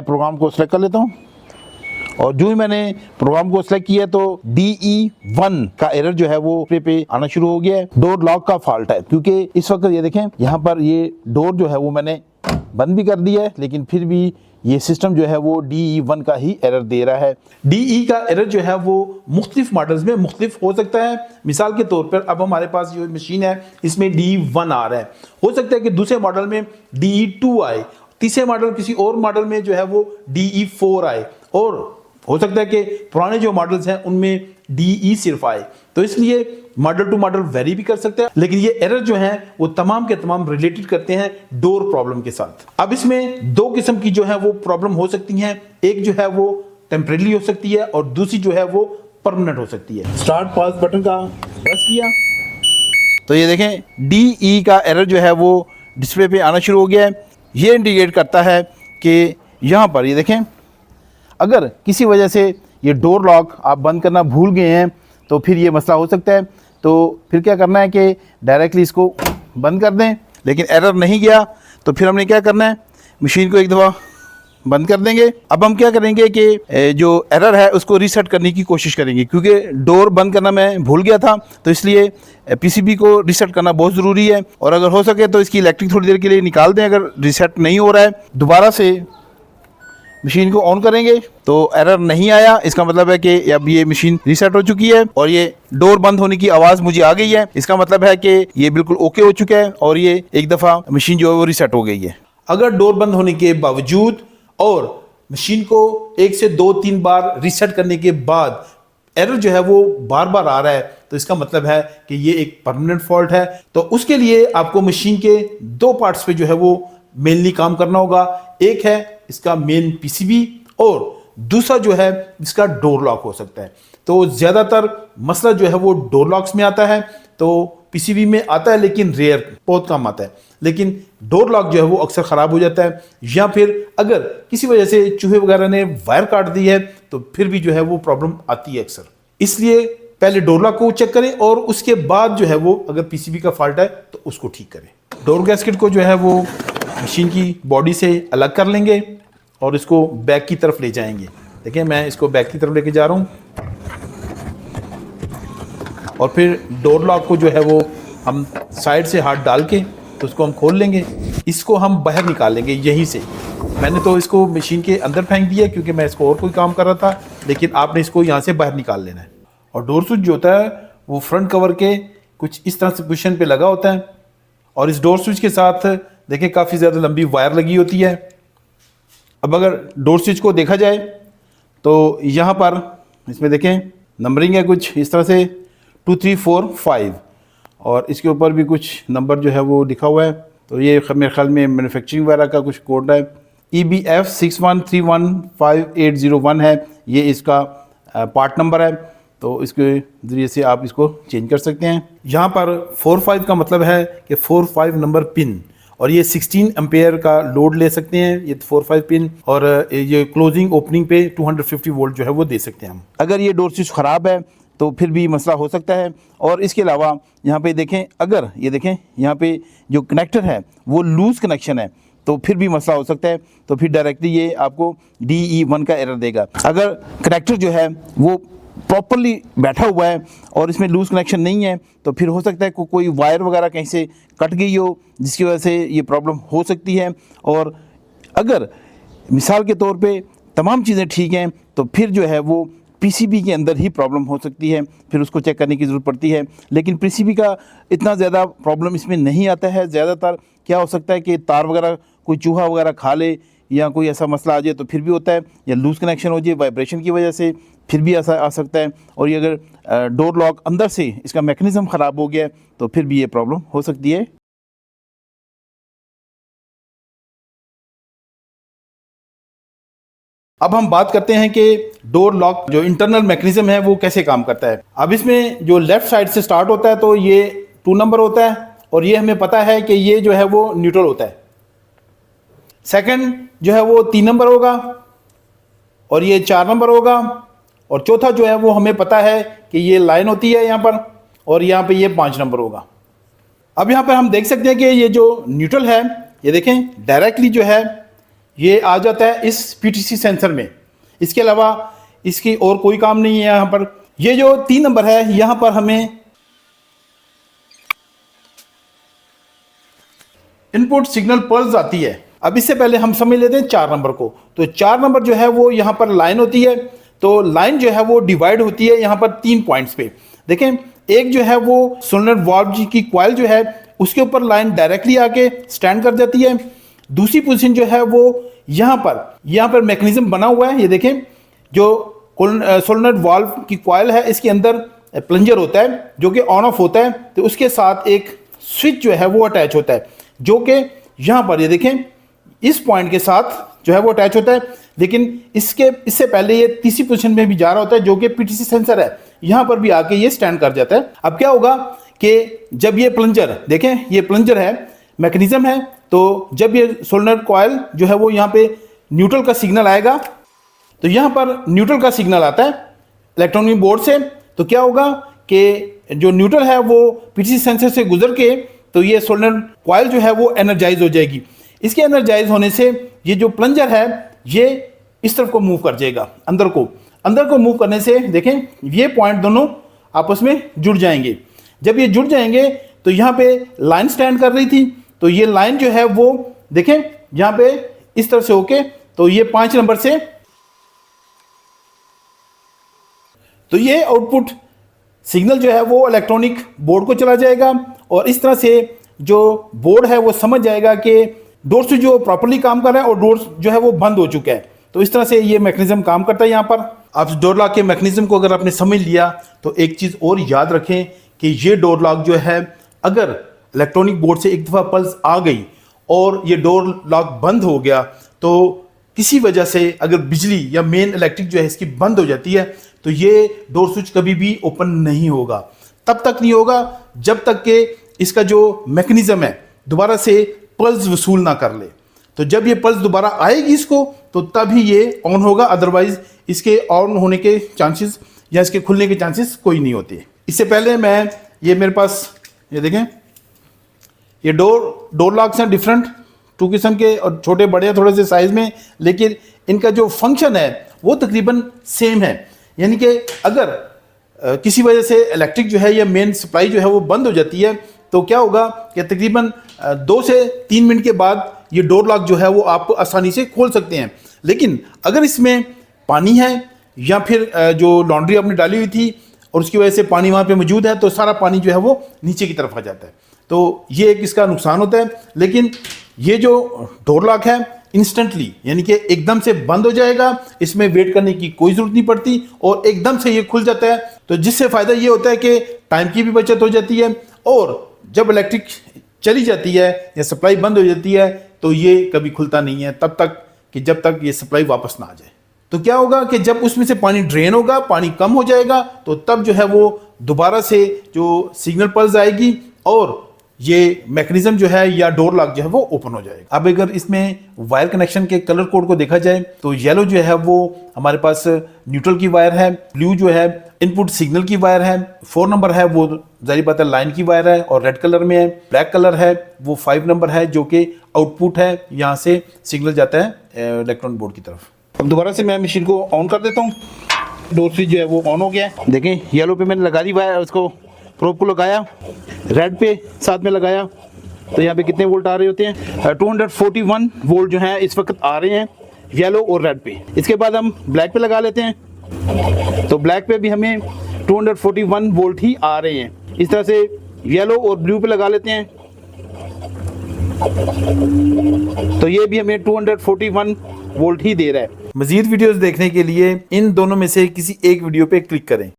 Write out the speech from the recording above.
Programme को select कर लेता हूँ और जो ही मैंने प्रोग्राम को सिलेक्ट किया तो DE1 का एरर जो है वो पे आना शुरू हो गया है। डोर लॉक का फॉल्ट है, क्योंकि इस वक्त ये देखें यहाँ पर ये डोर जो है वो मैंने बंद भी कर दिया है, लेकिन फिर भी ये सिस्टम जो है वो DE1 का ही एरर दे रहा है। DE का एरर जो है वो मुख्तलिफ मॉडल्स में मुख्तलिफ हो सकता है। मिसाल के तौर पर अब हमारे पास जो मशीन है इसमें DE1 आ रहा है, हो सकता है कि दूसरे मॉडल में DE2 आए, तीसरे मॉडल किसी और मॉडल में जो है वो DE4 आए, और हो सकता है कि पुराने जो मॉडल्स हैं उनमें DE सिर्फ आए। तो इसलिए मॉडल टू मॉडल वेरी भी कर सकते हैं, लेकिन ये एरर जो हैं वो तमाम के तमाम रिलेटेड करते हैं डोर प्रॉब्लम के साथ। अब इसमें दो किस्म की जो है वो प्रॉब्लम हो सकती हैं, एक जो है वो टेम्परेरी हो सकती है और दूसरी जो है वो परमानेंट हो सकती है। स्टार्ट पॉज बटन का प्रेस किया तो ये देखें DE का एरर जो है वो डिस्प्ले पे आना शुरू हो गया है। ये इंडिकेट करता है कि यहाँ पर ये देखें, अगर किसी वजह से ये डोर लॉक आप बंद करना भूल गए हैं तो फिर ये मसला हो सकता है। तो फिर क्या करना है कि डायरेक्टली इसको बंद कर दें, लेकिन एरर नहीं गया तो फिर हमने क्या करना है, मशीन को एक दफ़ा बंद कर देंगे। अब हम क्या करेंगे कि जो एरर है उसको रीसेट करने की कोशिश करेंगे, क्योंकि डोर बंद करना मैं भूल गया था, तो इसलिए PCB को रीसेट करना बहुत ज़रूरी है। और अगर हो सके तो इसकी इलेक्ट्रिक थोड़ी देर के लिए निकाल दें। अगर रीसेट नहीं हो रहा है दोबारा से मशीन को ऑन करेंगे तो एरर नहीं आया, इसका मतलब है कि अब ये मशीन रीसेट हो चुकी है और ये डोर बंद होने की आवाज़ मुझे आ गई है। इसका मतलब है कि ये बिल्कुल ओके हो चुका है और ये एक दफ़ा मशीन जो है वो रीसेट हो गई है। अगर डोर बंद होने के बावजूद और मशीन को 1 से 2-3 बार रीसेट करने के बाद एरर जो है वो बार बार आ रहा है, तो इसका मतलब है कि ये एक परमानेंट फॉल्ट है। तो उसके लिए आपको मशीन के दो पार्ट्स पे जो है वो मेनली काम करना होगा। एक है इसका मेन PCB और दूसरा जो है इसका डोर लॉक हो सकता है। तो ज़्यादातर मसला जो है वो डोर लॉक्स में आता है, तो PCB में आता है लेकिन रेयर, बहुत कम आता है। लेकिन डोर लॉक जो है वो अक्सर ख़राब हो जाता है, या फिर अगर किसी वजह से चूहे वगैरह ने वायर काट दी है तो फिर भी जो है वो प्रॉब्लम आती है अक्सर। इसलिए पहले डोर लॉक को चेक करें और उसके बाद जो है वो अगर PCB का फॉल्ट है तो उसको ठीक करें। डोर गैस्केट को जो है वो मशीन की बॉडी से अलग कर लेंगे और इसको बैक की तरफ ले जाएंगे। देखिए मैं इसको बैक की तरफ लेके जा रहा हूँ और फिर डोर लॉक को जो है वो हम साइड से हाथ डाल के तो उसको हम खोल लेंगे। इसको हम बाहर निकाल लेंगे यहीं से। मैंने तो इसको मशीन के अंदर फेंक दिया क्योंकि मैं इसको और कोई काम कर रहा था, लेकिन आपने इसको यहाँ से बाहर निकाल लेना है। और डोर स्विच जो होता है वो फ्रंट कवर के कुछ इस तरह से पोजीशन पे लगा होता है और इस डोर स्विच के साथ देखिए काफ़ी ज़्यादा लंबी वायर लगी होती है। अब अगर डोर स्विच को देखा जाए तो यहाँ पर इसमें देखें नंबरिंग है कुछ इस तरह से 2 3 4 5 और इसके ऊपर भी कुछ नंबर जो है वो लिखा हुआ है। तो ये मेरे ख्याल में मैन्युफैक्चरिंग वगैरह का कुछ कोड है। EBF 61315801 है, ये इसका पार्ट नंबर है। तो इसके ज़रिए से आप इसको चेंज कर सकते हैं। यहाँ पर 45 का मतलब है कि 45 नंबर पिन, और ये 16 एम्पेयर का लोड ले सकते हैं ये 45 पिन, और ये क्लोजिंग ओपनिंग पे 250 वोल्ट जो है वो दे सकते हैं हम। अगर ये डोर स्विच ख़राब है तो फिर भी मसला हो सकता है। और इसके अलावा यहाँ पे देखें, अगर ये देखें यहाँ पे जो कनेक्टर है वो लूज़ कनेक्शन है तो फिर भी मसला हो सकता है। तो फिर डायरेक्टली ये आपको DE1 का एरर देगा। अगर कनेक्टर जो है वो प्रॉपरली बैठा हुआ है और इसमें लूज़ कनेक्शन नहीं है तो फिर हो सकता है कोई वायर वगैरह कहीं से कट गई हो, जिसकी वजह से ये प्रॉब्लम हो सकती है। और अगर मिसाल के तौर पे तमाम चीज़ें ठीक हैं तो फिर जो है वो PCB के अंदर ही प्रॉब्लम हो सकती है, फिर उसको चेक करने की ज़रूरत पड़ती है। लेकिन PCB का इतना ज़्यादा प्रॉब्लम इसमें नहीं आता है। ज़्यादातर क्या हो सकता है कि तार वगैरह कोई चूहा वगैरह खा ले या कोई ऐसा मसला आ जाए तो फिर भी होता है, या लूज़ कनेक्शन हो जाए वाइब्रेशन की वजह से फिर भी ऐसा आ सकता है। और ये अगर डोर लॉक अंदर से इसका मैकेनिज़्म ख़राब हो गया है तो फिर भी ये प्रॉब्लम हो सकती है। अब हम बात करते हैं कि डोर लॉक जो इंटरनल मैकेनिज्म है वो कैसे काम करता है। अब इसमें जो लेफ्ट साइड से स्टार्ट होता है तो ये 2 नंबर होता है और ये हमें पता है कि ये जो है वो न्यूट्रल होता है। सेकंड जो है वो 3 नंबर होगा और ये 4 नंबर होगा, और चौथा जो है वो हमें पता है कि ये लाइन होती है यहाँ पर, और यहाँ पे ये 5 नंबर होगा। अब यहाँ पर हम देख सकते हैं कि ये जो न्यूट्रल है ये देखें डायरेक्टली जो है ये आ जाता है इस पीटीसी सेंसर में। इसके अलावा इसकी और कोई काम नहीं है यहाँ पर। ये जो 3 नंबर है, यहाँ पर हमें इनपुट सिग्नल पल्स आती है। अब इससे पहले हम समझ लेते हैं 4 नंबर को। तो 4 नंबर जो है वो यहाँ पर लाइन होती है। तो लाइन जो है वो डिवाइड होती है यहाँ पर 3 पॉइंट्स पे। देखें, एक जो है वो सोलेनोइड वाल्व की कॉइल जो है उसके ऊपर लाइन डायरेक्टली आके स्टैंड कर जाती है। दूसरी पोजीशन जो है वो यहाँ पर मैकेनिज्म बना हुआ है। ये देखें, जो सोलेनोइड वाल्व की कॉइल है इसके अंदर प्लंजर होता है जो कि ऑन ऑफ होता है। तो उसके साथ एक स्विच जो है वो अटैच होता है, जो कि यहाँ पर ये देखें इस पॉइंट के साथ जो है वो अटैच होता है। लेकिन इससे पहले ये तीसरी पोजीशन में भी जा रहा होता है, जो कि पीटीसी सेंसर है, यहाँ पर भी आके ये स्टैंड कर जाता है। अब क्या होगा कि जब ये प्लंजर, देखें ये प्लंजर है, मैकेनिज्म है, तो जब ये सोलेनोइड कॉइल जो है वो यहाँ पे न्यूट्रल का सिग्नल आएगा, तो यहाँ पर न्यूट्रल का सिग्नल आता है इलेक्ट्रॉनिक बोर्ड से। तो क्या होगा कि जो न्यूट्रल है वो पीटीसी सेंसर से गुजर के, तो ये सोलेनोइड कॉइल जो है वो एनर्जाइज हो जाएगी। इसके एनर्जाइज होने से ये जो प्लंजर है ये इस तरफ को मूव कर जाएगा, अंदर को मूव करने से देखें ये पॉइंट दोनों आपस में जुड़ जाएंगे। जब ये जुड़ जाएंगे तो यहाँ पे लाइन स्टैंड कर रही थी, तो ये लाइन जो है वो देखें यहाँ पे इस तरह से होके, तो ये 5 नंबर से, तो ये आउटपुट सिग्नल जो है वो इलेक्ट्रॉनिक बोर्ड को चला जाएगा और इस तरह से जो बोर्ड है वो समझ जाएगा कि डोर स्विच जो प्रॉपर्ली काम कर रहा है और डोर जो है वो बंद हो चुका है। तो इस तरह से ये मैकेनिज्म काम करता है। यहाँ पर आप डोर लॉक के मैकेनिज्म को अगर आपने समझ लिया तो एक चीज़ और याद रखें कि ये डोर लॉक जो है, अगर इलेक्ट्रॉनिक बोर्ड से एक दफ़ा पल्स आ गई और ये डोर लॉक बंद हो गया, तो किसी वजह से अगर बिजली या मेन इलेक्ट्रिक जो है इसकी बंद हो जाती है, तो ये डोर स्विच कभी भी ओपन नहीं होगा। तब तक नहीं होगा जब तक कि इसका जो मैकेनिज्म है दोबारा से पल्स वसूल ना कर ले। तो जब ये पल्स दोबारा आएगी इसको, तो तभी ये ऑन होगा, अदरवाइज इसके ऑन होने के चांसेस या इसके खुलने के चांसेस कोई नहीं होते। इससे पहले ये मेरे पास ये देखें, ये डोर लॉक्स हैं डिफरेंट 2 किस्म के और छोटे बड़े थोड़े से साइज में, लेकिन इनका जो फंक्शन है वो तकरीबन सेम है। यानी कि अगर किसी वजह से इलेक्ट्रिक जो है या मेन सप्लाई जो है वो बंद हो जाती है, तो क्या होगा कि तकरीबन 2 से 3 मिनट के बाद ये डोर लॉक जो है वो आप आसानी से खोल सकते हैं। लेकिन अगर इसमें पानी है या फिर जो लॉन्ड्री आपने डाली हुई थी और उसकी वजह से पानी वहाँ पे मौजूद है, तो सारा पानी जो है वो नीचे की तरफ आ जाता है। तो ये एक इसका नुकसान होता है। लेकिन ये जो डोर लॉक है इंस्टेंटली, यानी कि एकदम से बंद हो जाएगा, इसमें वेट करने की कोई ज़रूरत नहीं पड़ती और एकदम से ये खुल जाता है। तो जिससे फ़ायदा ये होता है कि टाइम की भी बचत हो जाती है और जब इलेक्ट्रिक चली जाती है या सप्लाई बंद हो जाती है तो ये कभी खुलता नहीं है तब तक कि जब तक ये सप्लाई वापस ना आ जाए। तो क्या होगा कि जब उसमें से पानी ड्रेन होगा, पानी कम हो जाएगा, तो तब जो है वो दोबारा से जो सिग्नल पल्स आएगी और ये मैकेनिज्म जो है या डोर लॉक जो है वो ओपन हो जाएगा। अब अगर इसमें वायर कनेक्शन के कलर कोड को देखा जाए तो येलो जो है वो हमारे पास न्यूट्रल की वायर है, ब्लू जो है इनपुट सिग्नल की वायर है, 4 नंबर है वो जाहिर बात है लाइन की वायर है और रेड कलर में है, ब्लैक कलर है वो 5 नंबर है जो कि आउटपुट है, यहाँ से सिग्नल जाता है इलेक्ट्रॉन बोर्ड की तरफ। अब दोबारा से मैं मशीन को ऑन कर देता हूँ। डोर स्विच जो है वो ऑन हो गया है। देखें येलो पे मैंने लगा दी वायर, उसको प्रोब को लगाया, रेड पे साथ में लगाया, तो यहाँ पे कितने वोल्ट आ रहे होते हैं 241 वोल्ट जो है इस वक्त आ रहे हैं येलो और रेड पे। इसके बाद हम ब्लैक पे लगा लेते हैं, तो ब्लैक पे भी हमें 241 वोल्ट ही आ रहे हैं। इस तरह से येलो और ब्लू पे लगा लेते हैं, तो ये भी हमें 241 वोल्ट ही दे रहा है। मजीद वीडियोस देखने के लिए इन दोनों में से किसी एक वीडियो पे क्लिक करें।